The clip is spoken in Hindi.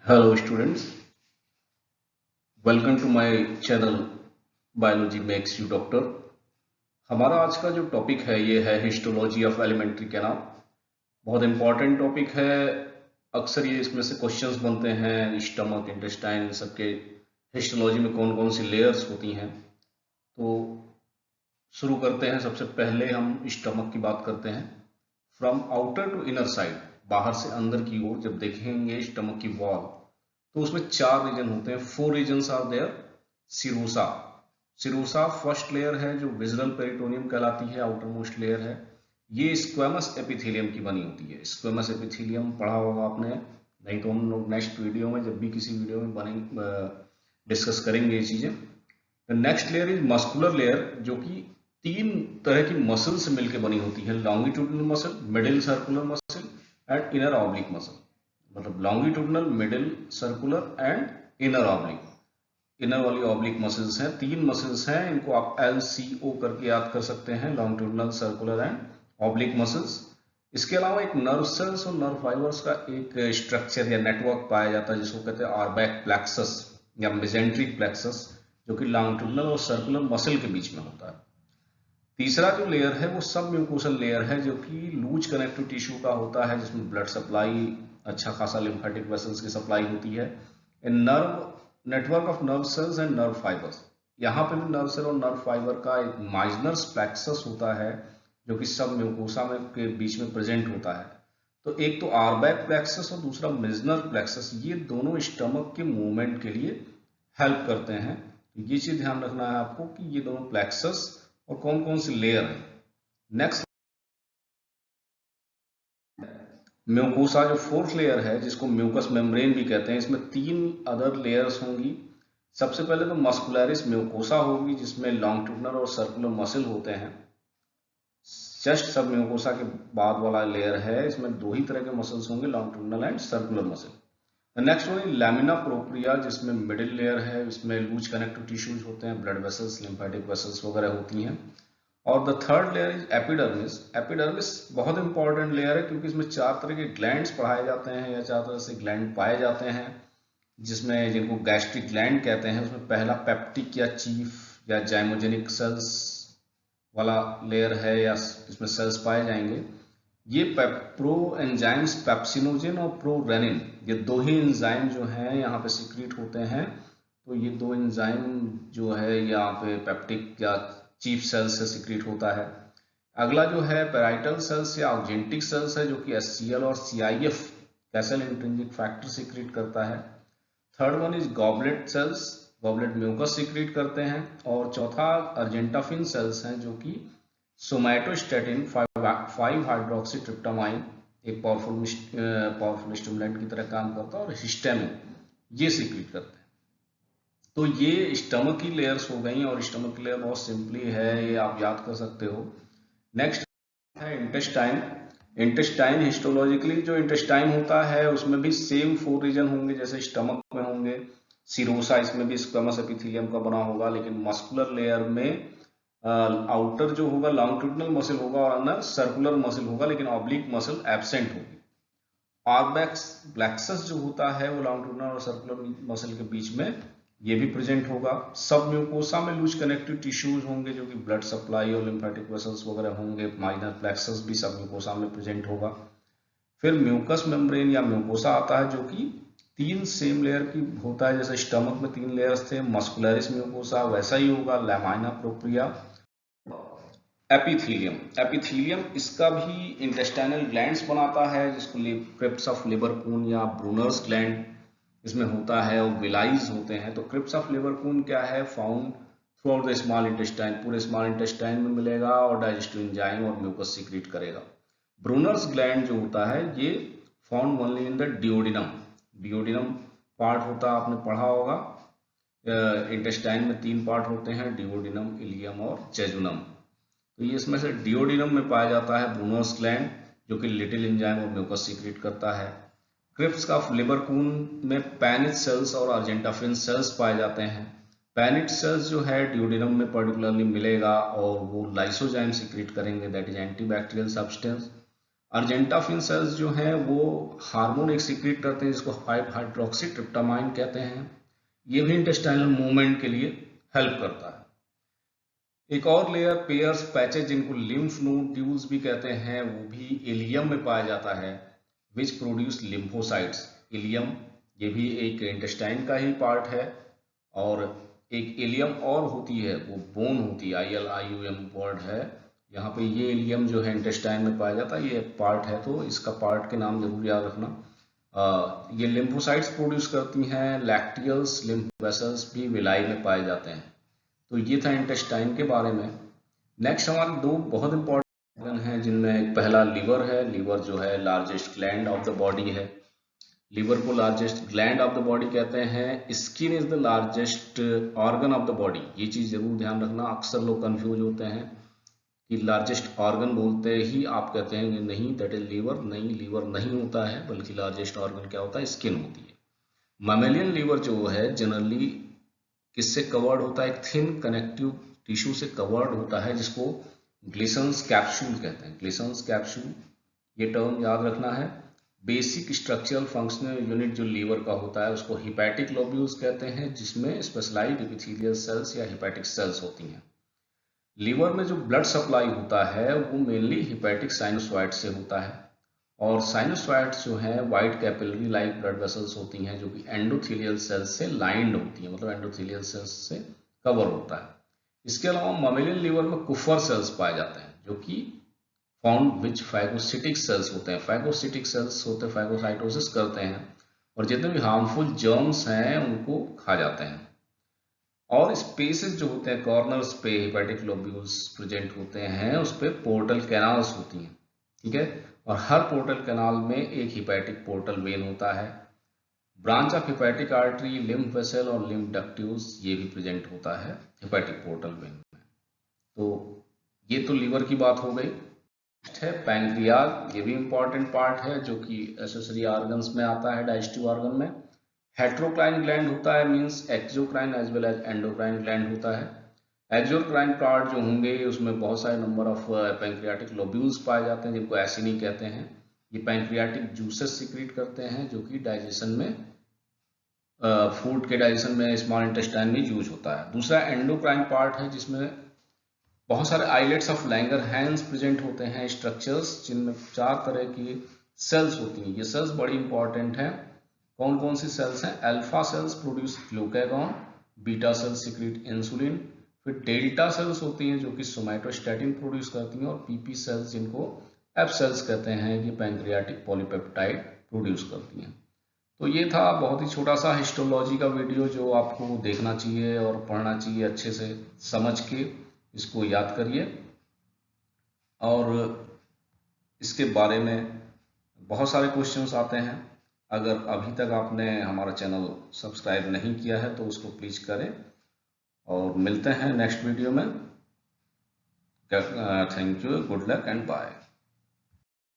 Hello students, welcome to my channel biology makes you doctor. हमारा आज का जो टॉपिक है ये है हिस्टोलॉजी ऑफ एलिमेंट्री कैनाल। बहुत इंपॉर्टेंट टॉपिक है। अक्सर ये इसमें से क्वेश्चंस बनते हैं, स्टमक, इंटेस्टाइन, इन सबके हिस्टोलॉजी में कौन कौन सी लेयर्स होती हैं। तो शुरू करते हैं। सबसे पहले हम स्टमक की बात करते हैं। From outer to inner side, बाहर से अंदर की ओर जब देखेंगे स्टमक की वॉल, तो उसमें चार रीजन होते हैं। 4 reasons are there. Serosa, serosa first layer है जो विजरल पेरिटोनियम कहलाती है, आउटर मोस्ट लेयर है। ये स्क्वेमस एपिथेलियम की बनी होती है। स्क्वेमस एपिथेलियम पढ़ा होगा आपने, नहीं तो हम लोग नेक्स्ट वीडियो में, जब भी किसी वीडियो में बने डिस्कस करेंगे ये चीजें। Next layer is muscular layer, जो कि तीन तरह की मसल से मिलकर बनी होती है। Longitudinal muscle, middle circular muscle and inner oblique muscle. मतलब longitudinal, middle circular and inner oblique. Inner वाली ऑब्लिक मसल्स हैं, तीन मसल्स हैं। इनको आप LCO करके याद कर सकते हैं, longitudinal, circular and oblique muscles. इसके अलावा एक नर्व सेल्स और नर्व फाइबर्स का एक स्ट्रक्चर या नेटवर्क पाया जाता है जिसको कहते हैं आर्बैक प्लेक्सस या मेसेंट्रिक प्लेक्सस, जो कि लॉन्गिट्यूडनल और सर्कुलर मसल के बीच में होता है। तीसरा जो लेयर है वो सब म्यूकोसल लेयर है, जो कि लूज कनेक्टिव टिश्यू का होता है, जिसमें ब्लड सप्लाई, अच्छा खासा लिम्फेटिक वेसल्स की सप्लाई होती है। Nerve network of nerve cells and nerve fibres, यहाँ पे भी नर्व सेल और नर्व फाइबर का एक माइजनर प्लेक्सस होता है, जो कि सब म्यूकोसा में के बीच में प्रेजेंट होता है। तो एक तो आर्बैक प्लेक्सस और दूसरा मिजनर प्लेक्सस, ये दोनों स्टमक के मूवमेंट के लिए हेल्प करते हैं। तो ये चीज ध्यान रखना है आपको कि ये दोनों प्लेक्सस और कौन कौन सी लेयर है। नेक्स्ट, म्यूकोसा जो फोर्थ लेयर है, जिसको म्यूकस मेम्ब्रेन भी कहते हैं, इसमें तीन अदर लेयर्स होंगी। सबसे पहले तो मस्कुलरिस म्यूकोसा होगी, जिसमें लॉन्गिट्यूडनल और सर्कुलर मसल होते हैं। जस्ट सब म्यूकोसा के बाद वाला लेयर है, इसमें दो ही तरह के मसल्स होंगे, longitudinal and circular muscle. Next one lamina propria, जिसमें मिडिल लेयर है, इसमें लूज कनेक्टिव टिश्यूज होते हैं, ब्लड वेसल्स, लिम्फेटिक वेसल्स वगैरह होती हैं। और the third layer is epidermis. Epidermis बहुत इंपॉर्टेंट लेयर है, क्योंकि इसमें चार तरह के ग्लैंड्स पढ़ाए जाते हैं या चार तरह से ग्लैंड पाए जाते हैं, जिसमें जिनको गैस्ट्रिक ग्लैंड कहते हैं। उसमें पहला पेप्टिक या चीफ या जाइमोजेनिक सेल्स वाला लेयर है, या इसमें सेल्स पाए जाएंगे। ये प्रो एंजाइम्स पेप्सिनोजेन और प्रो रेनिन, ये दो ही एंजाइम जो हैं यहाँ पे सिक्रीट होते हैं। तो ये दो एंजाइम जो है यहाँ पे पेप्टिक या चीफ सेल्स से सिक्रीट होता है। अगला जो है पेराइटल सेल्स या ऑक्जेंटिक सेल्स है, जो कि HCl और CIF Castle intrinsic factor secrete करता है। Third one is goblet cells, goblet mucus secrete करते हैं। और चौथा अर्जेंटाफिन सेल्स हैं, जो कि सोमैटोस्टेटिन 5 हाइड्रोक्सी ट्रिप्टामाइन, एक पावरफुल स्टिमुलेंट की तरह काम करता है, और हिस्टामिन, ये सिक्रीट करते हैं। तो ये स्टमक की लेयर्स हो गई, और स्टमक की लेयर बहुत सिंपली है, ये आप याद कर सकते हो। नेक्स्ट है इंटेस्टाइन। इंटेस्टाइन हिस्टोलॉजिकली जो इंटेस्टाइन होता है उसमें भी सेम 4 रीजन होंगे जैसे स्टमक में होंगे। सिरोसा, इसमें भी स्क्वेमस एपिथेलियम का बना होगा, लेकिन मस्कुलर लेयर में आउटर जो होगा लॉन्गिट्यूडनल मसल होगा और अंदर सर्कुलर मसल होगा, लेकिन ऑब्लिक मसल एब्सेंट होगी। आर्बैक्स प्लेक्सस जो होता है वो लॉन्गिट्यूडनल और सर्कुलर मसल के बीच में ये भी प्रेजेंट होगा। सब म्यूकोसा में लूज कनेक्टिव टिश्यूज होंगे, जो कि ब्लड सप्लाई और लिम्फेटिक वेसल्स वगैरह होंगे। माइनर प्लेक्सस भी सब म्यूकोसा में प्रेजेंट होगा। फिर म्यूकस मेम्ब्रेन या म्यूकोसा आता है, जो कि तीन सेम लेयर की होता है। जैसे स्टमक में 3 लेयर्स थे, मस्कुलरिस म्यूकोसा वैसा ही होगा, लैमाइना प्रोप्रिया, एपिथीलियम। एपिथीलियम इसका भी इंटेस्टाइनल ग्लैंड्स बनाता है, जिसको क्रिप्स ऑफ लिबरपून या ब्रूनर्स ग्लैंड इसमें होता है, और विलाइज होते हैं। तो क्रिप्स ऑफ लिबरपून क्या है, found through out the small intestine, पूरे स्मॉल इंटेस्टाइन में मिलेगा और डाइजेस्टिव एंजाइम और म्यूकस सीक्रेट करेगा। ब्रूनर्स ग्लैंड जो होता है ये found only in the duodenum. Duodenum part होता है, आपने पढ़ा होगा। इंटेस्टाइन में 3 पार्ट होते हैं, डिओडिनम, इलियम और जेजुनम। तो ये इसमें से डिओडिनम में पाया जाता है ब्रूनर्स ग्लैंड, जो कि लिटिल एंजाइम और म्यूकस सीक्रेट करता है। क्रिप्स ऑफ लिबरपून में पैनिट सेल्स और अर्जेंटाफिन सेल्स पाए जाते हैं। पैनिट सेल्स जो है डिओडिनम में पर्टिकुलरली मिलेगा, और वो लाइसोजाइम सीक्रेट करेंगे, that is antibacterial substance. Argentaffin cells जो हैं वो हार्मोन एक सीक्रेट करते हैं जिसको 5 हाइड्रोक्सी ट्रिप्टामाइन कहते हैं। ये भी इंटेस्टाइनल मूवमेंट के लिए हेल्प करता है। एक और लेयर पेयर्स पैचेज जिनको लिम्फ नोड्यूल्स भी कहते हैं, वो भी इलियम में पाया जाता है, विच प्रोड्यूस लिम्फोसाइट्स। इलियम ये भी एक इंटेस्टाइन का ही पार्ट है। और एक इलियम और होती है, वो बोन होती है, ILIUM वर्ड है। यहाँ पे ये इलियम जो है इंटेस्टाइन में पाया जाता है, ये एक पार्ट है, तो इसका पार्ट के नाम जरूर याद रखना। ये लिम्फोसाइट्स प्रोड्यूस करती हैं। लैक्टियल्स लिम्फ वेसल्स भी विलाई में पाए जाते हैं। तो ये था इंटेस्टाइन के बारे में। नेक्स्ट हमारे दो बहुत इंपॉर्टेंट ऑर्गन हैं जिनमें एक पहला लीवर है। लीवर जो है largest gland of the body है। लीवर को largest gland of the body कहते हैं। Skin is the largest organ of the body. ये चीज जरूर ध्यान रखना, अक्सर लोग कंफ्यूज होते हैं कि लार्जेस्ट ऑर्गन बोलते ही आप कहते हैं नहीं दैट इज लीवर। नहीं, लीवर नहीं होता है, बल्कि लार्जेस्ट ऑर्गन क्या होता है, स्किन होती है। मैमेलियन लीवर जो है जनरली किससे कवर्ड होता है, एक थिन कनेक्टिव टिश्यू से कवर्ड होता है जिसको ग्लिसन्स कैप्सूल कहते हैं। ग्लिसन्स कैप्सूल, ये टर्म याद रखना है। बेसिक स्ट्रक्चरल फंक्शनल यूनिट जो लीवर का होता है उसको हिपैटिक लोब्यूल्स कहते हैं, जिसमें स्पेशलाइज्ड एपिथेलियल सेल्स या हिपैटिक सेल्स होती हैं। लीवर में जो ब्लड सप्लाई होता है वो मेनली हिपैटिक साइनोसॉइड से होता है। और साइनोसॉइड्स जो हैं white capillary like blood vessels होती हैं जो कि एंडोथेलियल सेल्स से लाइंड होती हैं, मतलब एंडोथेलियल सेल्स से कवर होता है। इसके अलावा ममेलियन लीवर में कुफर सेल्स पाए जाते हैं जो कि फाउंड विच फैगोसिटिक सेल्स होते हैं। फैगोसिटिक सेल्स होते हैं, फैगोसाइटोसिस करते हैं और जितने भी हार्मफुल जर्म्स हैं उनको खा जाते हैं। और स्पेसेस जो होते हैं कॉर्नर्स पे हिपैटिक लोब्यूल्स प्रेजेंट होते हैं, उस पे पोर्टल कैनाल्स होती हैं, ठीक है। और हर पोर्टल कैनाल में एक हिपैटिक पोर्टल वेन होता है। Branch of hepatic artery, lymph vessel और लिम्फ डक्ट्यूल्स ये भी प्रेजेंट होता है हिपैटिक पोर्टल वेन में। तो ये तो लीवर की बात हो गई। है पैंक्रियाज, ये भी इंपॉर्टेंट पार्ट है जो कि एसेसरी ऑर्गन्स में आता है, डाइजेस्टिव ऑर्गन में। हेट्रोक्राइन ग्लैंड होता है, means exocrine as well as endocrine gland होता है। एक्सोक्राइन पार्ट जो होंगे उसमें बहुत सारे नंबर ऑफ पैंक्रियाटिक लोब्यूल्स पाए जाते हैं जिनको एसिनी कहते हैं। ये पैंक्रियाटिक जूसेस सिक्रीट करते हैं जो कि डाइजेशन में, फूड के डाइजेशन में स्मॉल इंटेस्टाइन में यूज होता है। दूसरा एंडोक्राइन पार्ट है जिसमें बहुत सारे आइलेट्स ऑफ लैंगरहैंस प्रेजेंट होते हैं, स्ट्रक्चर्स जिनमें 4 तरह की सेल्स होती हैं। ये सेल्स बड़ी इंपॉर्टेंट हैं। कौन कौन सी सेल्स हैं? Alpha cells produce glucagon, beta cells secrete insulin, फिर डेल्टा सेल्स होती हैं जो कि सोमैटोस्टैटिन प्रोड्यूस करती हैं, और पीपी सेल्स जिनको एफ सेल्स कहते हैं, ये पैंक्रियाटिक पॉलीपेप्टाइड प्रोड्यूस करती हैं। तो ये था बहुत ही छोटा सा हिस्टोलॉजी का वीडियो जो आपको देखना चाहिए और पढ़ना चाहिए अच्छे से समझ के, इसको याद करिए। और इसके बारे में बहुत सारे क्वेश्चंस आते हैं। अगर अभी तक आपने हमारा चैनल सब्सक्राइब नहीं किया है तो उसको प्लीज करें, और मिलते हैं नेक्स्ट वीडियो में। Thank you, good luck and bye.